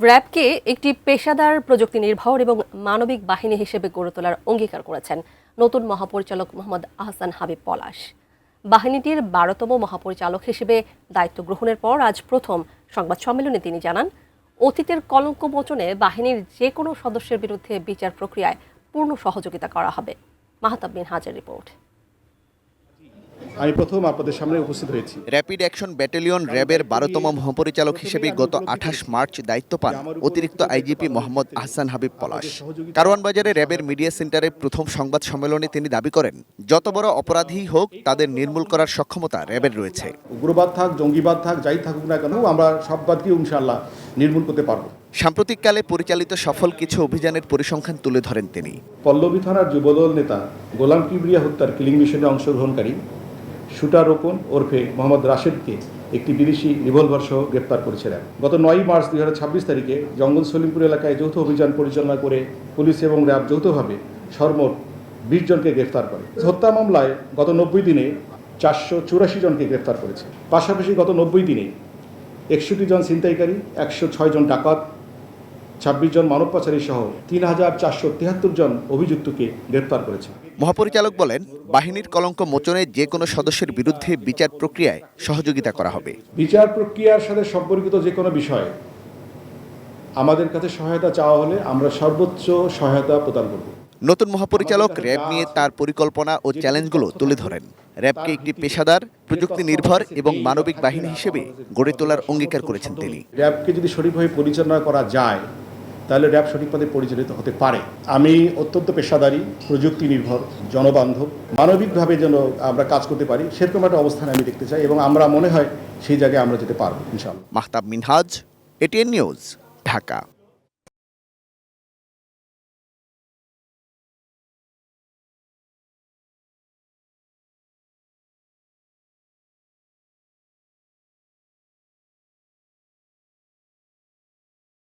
র্যাবকে একটি পেশাদার প্রযুক্তি নির্ভর এবং মানবিক বাহিনী হিসেবে গড়ে তোলার অঙ্গীকার করেছেন নতুন মহাপরিচালক মোহাম্মদ আহসান হাবিব পলাশ। বাহিনীটির 12তম মহাপরিচালক হিসেবে দায়িত্ব গ্রহণের পর আজ প্রথম সংবাদ সম্মেলনে তিনি জানান, অতীতের কলঙ্ক মোচনে বাহিনীর যে কোনো সদস্যের বিরুদ্ধে বিচার প্রক্রিয়ায় পূর্ণ সহযোগিতা করা হবে। মাহতাব মিনহাজের রিপোর্ট। আমি প্রথম আপনাদের সামনে উপস্থিত হয়েছি। র্যাপিড অ্যাকশন ব্যাটালিয়ন র্যাবের 12তম মহাপরিচালক হিসেবে গত 28 মার্চ দায়িত্ব পান অতিরিক্ত আইজিপি মোহাম্মদ আহসান হাবিব পলাশ। কারওয়ান বাজারে র্যাবের মিডিয়া সেন্টারে প্রথম সংবাদ সম্মেলনে তিনি দাবি করেন, যত বড় অপরাধী হোক তাদের নির্মূল করার সক্ষমতা র্যাবের রয়েছে। উগ্রবাদ থাক, জঙ্গিবাদ থাক, যাই থাকুক না কেন, আমরা সব বাদকে ইনশাআল্লাহ নির্মূল করতে পারব। সাম্প্রতিককালে পরিচালিত সফল কিছু অভিযানের পরিসংখ্যান তুলে ধরেন তিনি। পল্লবী থানার যুবদল নেতা গোলাম কিবরিয়া হত্যার কিলিং মিশনে অংশগ্রহণকারী শুটার রোকন ওরফে মোহাম্মদ রাশেদকে একটি বিদেশি রিভলভার সহ গ্রেপ্তার করেছে র্যাব। গত 9 মার্চ 2026 তারিখে জঙ্গল সলিমপুর এলাকায় যৌথ অভিযান পরিচালনা করে পুলিশ এবং র্যাব যৌথভাবে সর্বমোট 20 জনকে গ্রেফতার করে। হত্যা মামলায় গত 90 দিনে 484 জনকে গ্রেফতার করেছে। পাশাপাশি গত 90 দিনে 61 জন ছিনতাইকারী, 106 জন ডাকাত, 26 জন মানব পাচারী সহ 3473 জন অভিযুক্তকে গ্রেফতার করেছে। মহাপরিচালক বলেন, বাহিনীর কলঙ্ক মোচনে যে কোনো সদস্যের বিরুদ্ধে বিচার প্রক্রিয়ায় সহযোগিতা করা হবে। বিচার প্রক্রিয়ার সাথে সম্পর্কিত যে কোনো বিষয়ে আমাদের কাছে সহায়তা চাওয়া হলে আমরা সর্বোচ্চ সহায়তা প্রদান করব। নতুন মহাপরিচালক র্যাব নিয়ে তার পরিকল্পনা ও চ্যালেঞ্জগুলো তুলে ধরেন। র্যাবকে একটি পেশাদার, প্রযুক্তি নির্ভর এবং মানবিক বাহিনী হিসেবে গড়ে তোলার অঙ্গীকার করেছেন তিনি। র্যাবকে যদি সঠিকভাবে পরিচালনা করা যায় তাহলে র্যাব সঠিকভাবে পরিচালিত হতে পারে। আমি অত্যন্ত পেশাদারী, প্রযুক্তি নির্ভর, জনবান্ধব, মানবিকভাবে যেন আমরা কাজ করতে পারি সেরকম একটা অবস্থান আমি দেখতে চাই এবং আমরা মনে হয় সেই জায়গায় আমরা যেতে পারবো ইনশাআল্লাহ। Mahtab Minhaj, ATN news, Dhaka.